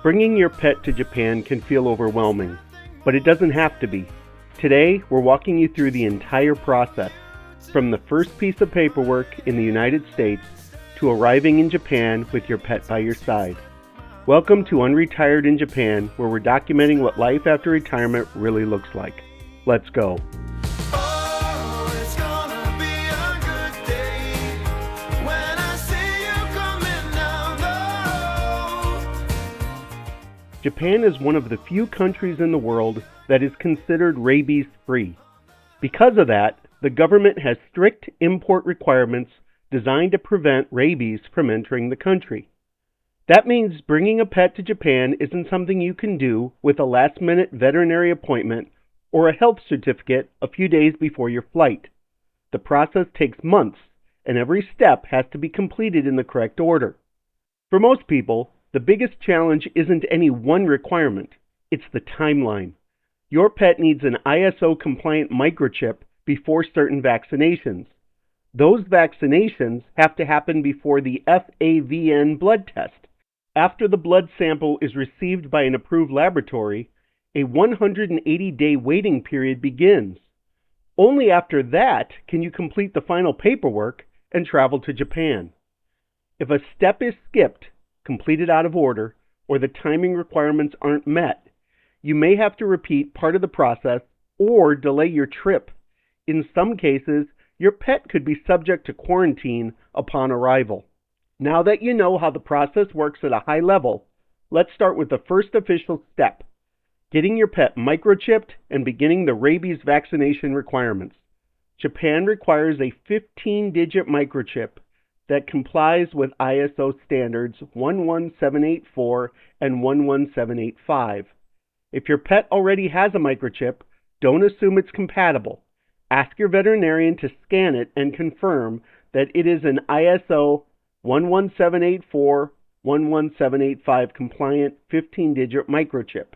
Bringing your pet to Japan can feel overwhelming, but it doesn't have to be. Today, we're walking you through the entire process, from the first piece of paperwork in the United States to arriving in Japan with your pet by your side. Welcome to Unretired in Japan, where we're documenting what life after retirement really looks like. Let's go. Japan is one of the few countries in the world that is considered rabies-free. Because of that, the government has strict import requirements designed to prevent rabies from entering the country. That means bringing a pet to Japan isn't something you can do with a last-minute veterinary appointment or a health certificate a few days before your flight. The process takes months, and every step has to be completed in the correct order. For most people, the biggest challenge isn't any one requirement, it's the timeline. Your pet needs an ISO-compliant microchip before certain vaccinations. Those vaccinations have to happen before the FAVN blood test. After the blood sample is received by an approved laboratory, a 180-day waiting period begins. Only after that can you complete the final paperwork and travel to Japan. If a step is skipped, completed out of order, or the timing requirements aren't met, you may have to repeat part of the process or delay your trip. In some cases, your pet could be subject to quarantine upon arrival. Now that you know how the process works at a high level, let's start with the first official step, getting your pet microchipped and beginning the rabies vaccination requirements. Japan requires a 15-digit microchip that complies with ISO standards 11784 and 11785. If your pet already has a microchip, don't assume it's compatible. Ask your veterinarian to scan it and confirm that it is an ISO 11784, 11785 compliant 15-digit microchip.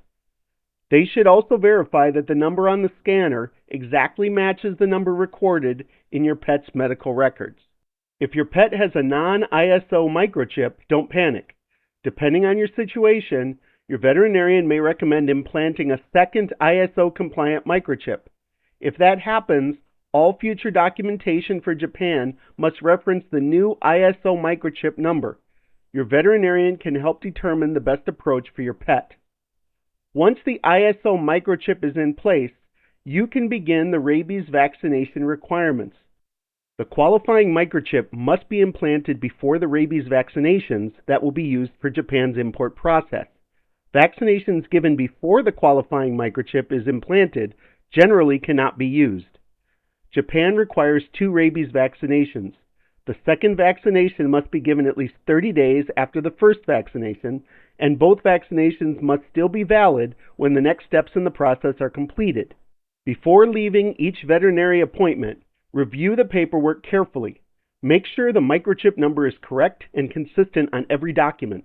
They should also verify that the number on the scanner exactly matches the number recorded in your pet's medical records. If your pet has a non-ISO microchip, don't panic. Depending on your situation, your veterinarian may recommend implanting a second ISO-compliant microchip. If that happens, all future documentation for Japan must reference the new ISO microchip number. Your veterinarian can help determine the best approach for your pet. Once the ISO microchip is in place, you can begin the rabies vaccination requirements. The qualifying microchip must be implanted before the rabies vaccinations that will be used for Japan's import process. Vaccinations given before the qualifying microchip is implanted generally cannot be used. Japan requires 2 rabies vaccinations. The second vaccination must be given at least 30 days after the first vaccination, and both vaccinations must still be valid when the next steps in the process are completed. Before leaving each veterinary appointment, review the paperwork carefully. Make sure the microchip number is correct and consistent on every document.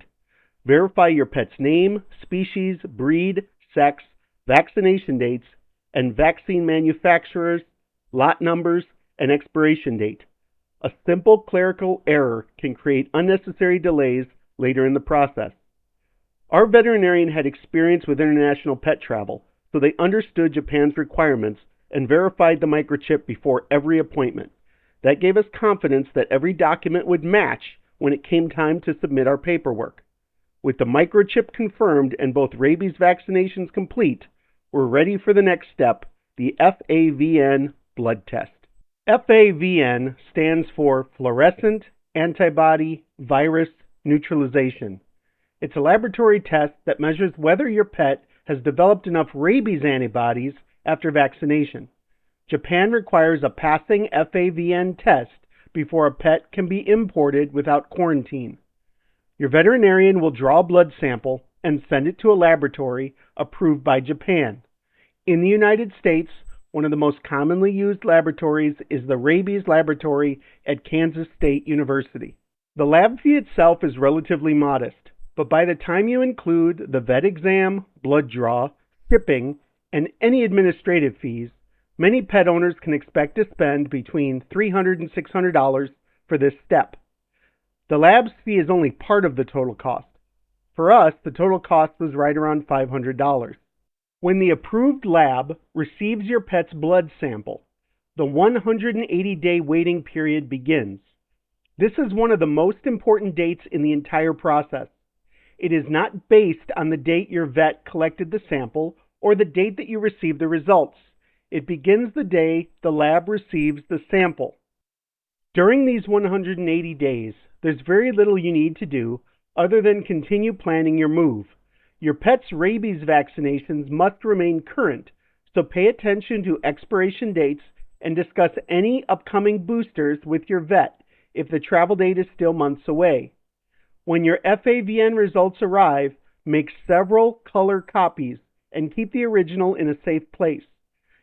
Verify your pet's name, species, breed, sex, vaccination dates, and vaccine manufacturers, lot numbers, and expiration date. A simple clerical error can create unnecessary delays later in the process. Our veterinarian had experience with international pet travel, so they understood Japan's requirements and verified the microchip before every appointment. That gave us confidence that every document would match when it came time to submit our paperwork. With the microchip confirmed and both rabies vaccinations complete, we're ready for the next step, the FAVN blood test. FAVN stands for Fluorescent Antibody Virus Neutralization. It's a laboratory test that measures whether your pet has developed enough rabies antibodies after vaccination. Japan requires a passing FAVN test before a pet can be imported without quarantine. Your veterinarian will draw a blood sample and send it to a laboratory approved by Japan. In the United States, one of the most commonly used laboratories is the Rabies Laboratory at Kansas State University. The lab fee itself is relatively modest, but by the time you include the vet exam, blood draw, shipping, and any administrative fees, many pet owners can expect to spend between $300 and $600 for this step. The lab's fee is only part of the total cost. For us, the total cost was right around $500. When the approved lab receives your pet's blood sample, the 180-day waiting period begins. This is one of the most important dates in the entire process. It is not based on the date your vet collected the sample or the date that you received the results. It begins the day the lab receives the sample. During these 180 days, there's very little you need to do other than continue planning your move. Your pet's rabies vaccinations must remain current, so pay attention to expiration dates and discuss any upcoming boosters with your vet if the travel date is still months away. When your FAVN results arrive, make several color copies and keep the original in a safe place.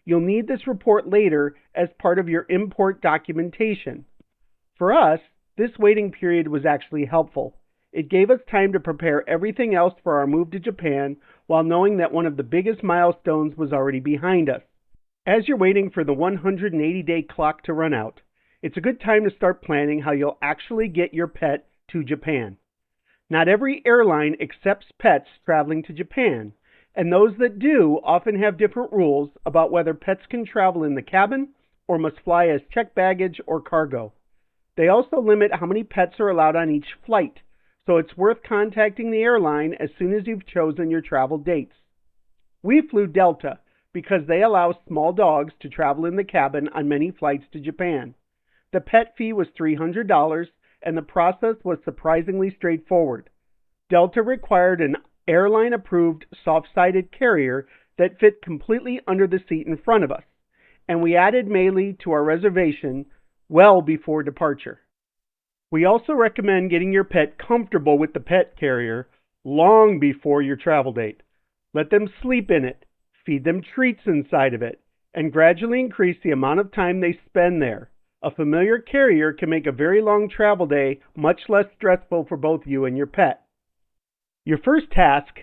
You'll need this report later as part of your import documentation. For us, this waiting period was actually helpful. It gave us time to prepare everything else for our move to Japan while knowing that one of the biggest milestones was already behind us. As you're waiting for the 180-day clock to run out, it's a good time to start planning how you'll actually get your pet to Japan. Not every airline accepts pets traveling to Japan, and those that do often have different rules about whether pets can travel in the cabin or must fly as checked baggage or cargo. They also limit how many pets are allowed on each flight, so it's worth contacting the airline as soon as you've chosen your travel dates. We flew Delta because they allow small dogs to travel in the cabin on many flights to Japan. The pet fee was $300, and the process was surprisingly straightforward. Delta required an airline-approved soft-sided carrier that fit completely under the seat in front of us, and we added Meyli to our reservation well before departure. We also recommend getting your pet comfortable with the pet carrier long before your travel date. Let them sleep in it, feed them treats inside of it, and gradually increase the amount of time they spend there. A familiar carrier can make a very long travel day much less stressful for both you and your pet. Your first task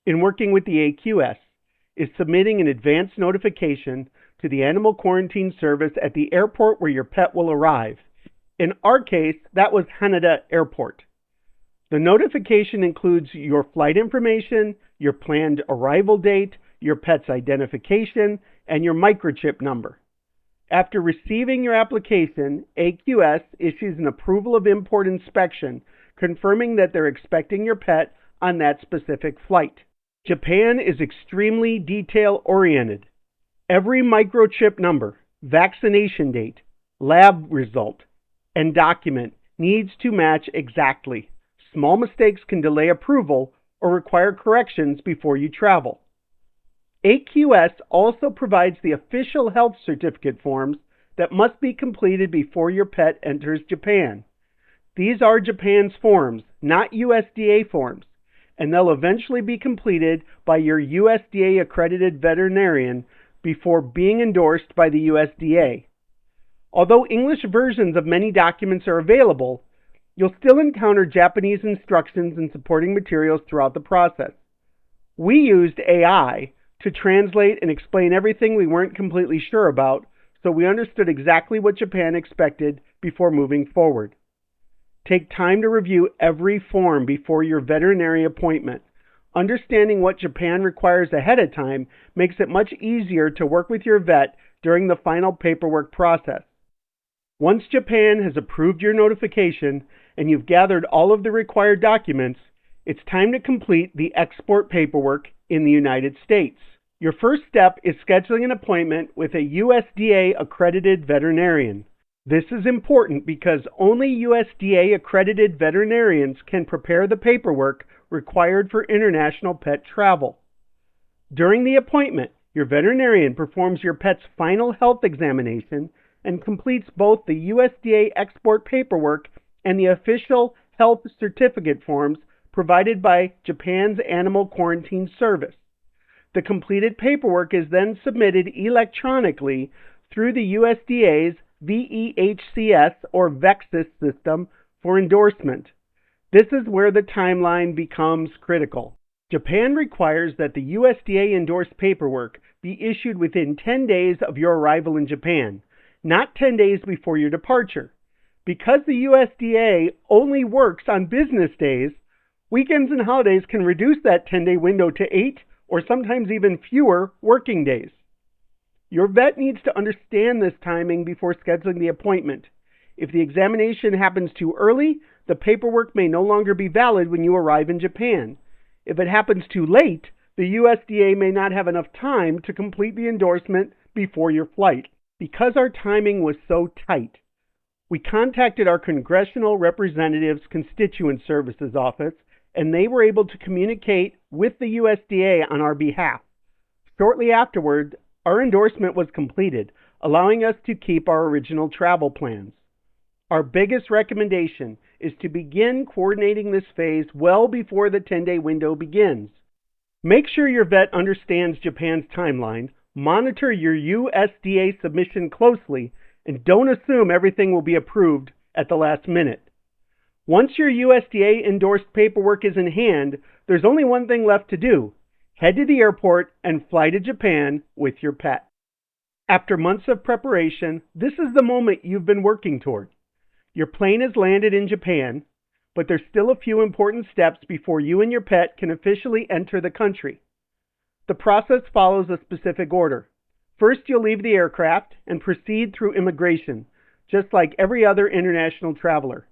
in working with the AQS is submitting an advance notification to the Animal Quarantine Service at the airport where your pet will arrive. In our case, that was Haneda Airport. The notification includes your flight information, your planned arrival date, your pet's identification, and your microchip number. After receiving your application, AQS issues an approval of import inspection, confirming that they're expecting your pet on that specific flight. Japan is extremely detail-oriented. Every microchip number, vaccination date, lab result, and document needs to match exactly. Small mistakes can delay approval or require corrections before you travel. AQS also provides the official health certificate forms that must be completed before your pet enters Japan. These are Japan's forms, not USDA forms, and they'll eventually be completed by your USDA accredited veterinarian before being endorsed by the USDA. Although English versions of many documents are available, you'll still encounter Japanese instructions and supporting materials throughout the process. We used AI to translate and explain everything we weren't completely sure about, so we understood exactly what Japan expected before moving forward. Take time to review every form before your veterinary appointment. Understanding what Japan requires ahead of time makes it much easier to work with your vet during the final paperwork process. Once Japan has approved your notification and you've gathered all of the required documents, it's time to complete the export paperwork in the United States. Your first step is scheduling an appointment with a USDA accredited veterinarian. This is important because only USDA accredited veterinarians can prepare the paperwork required for international pet travel. During the appointment, your veterinarian performs your pet's final health examination and completes both the USDA export paperwork and the official health certificate forms provided by Japan's Animal Quarantine Service. The completed paperwork is then submitted electronically through the USDA's VEHCS or VEHCS system for endorsement. This is where the timeline becomes critical. Japan requires that the USDA endorsed paperwork be issued within 10 days of your arrival in Japan, not 10 days before your departure. Because the USDA only works on business days, Weekends and holidays can reduce that 10-day window to 8 or sometimes even fewer working days. Your vet needs to understand this timing before scheduling the appointment. If the examination happens too early, the paperwork may no longer be valid when you arrive in Japan. If it happens too late, the USDA may not have enough time to complete the endorsement before your flight. Because our timing was so tight, we contacted our Congressional Representative's Constituent Services Office, and they were able to communicate with the USDA on our behalf. Shortly afterward, our endorsement was completed, allowing us to keep our original travel plans. Our biggest recommendation is to begin coordinating this phase well before the 10-day window begins. Make sure your vet understands Japan's timeline, monitor your USDA submission closely, and don't assume everything will be approved at the last minute. Once your USDA endorsed paperwork is in hand, there's only one thing left to do. Head to the airport and fly to Japan with your pet. After months of preparation, this is the moment you've been working toward. Your plane has landed in Japan, but there's still a few important steps before you and your pet can officially enter the country. The process follows a specific order. First, you'll leave the aircraft and proceed through immigration, just like every other international traveler.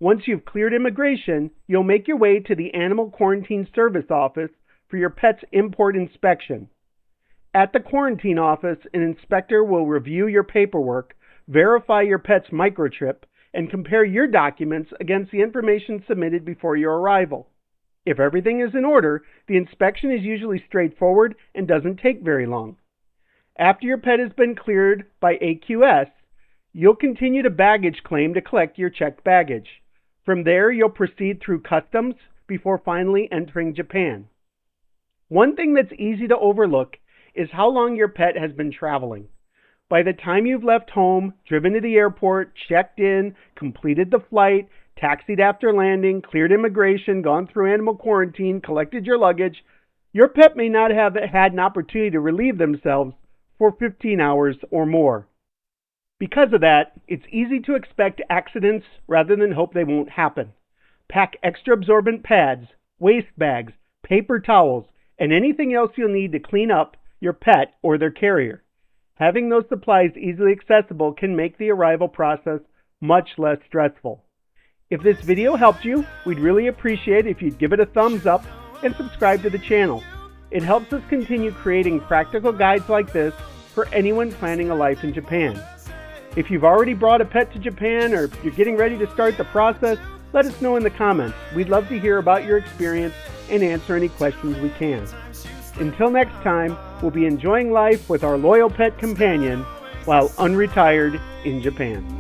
Once you've cleared immigration, you'll make your way to the Animal Quarantine Service Office for your pet's import inspection. At the quarantine office, an inspector will review your paperwork, verify your pet's microchip, and compare your documents against the information submitted before your arrival. If everything is in order, the inspection is usually straightforward and doesn't take very long. After your pet has been cleared by AQS, you'll continue to baggage claim to collect your checked baggage. From there, you'll proceed through customs before finally entering Japan. One thing that's easy to overlook is how long your pet has been traveling. By the time you've left home, driven to the airport, checked in, completed the flight, taxied after landing, cleared immigration, gone through animal quarantine, collected your luggage, your pet may not have had an opportunity to relieve themselves for 15 hours or more. Because of that, it's easy to expect accidents rather than hope they won't happen. Pack extra absorbent pads, waste bags, paper towels, and anything else you'll need to clean up your pet or their carrier. Having those supplies easily accessible can make the arrival process much less stressful. If this video helped you, we'd really appreciate if you'd give it a thumbs up and subscribe to the channel. It helps us continue creating practical guides like this for anyone planning a life in Japan. If you've already brought a pet to Japan or you're getting ready to start the process, let us know in the comments. We'd love to hear about your experience and answer any questions we can. Until next time, we'll be enjoying life with our loyal pet companion while unretired in Japan.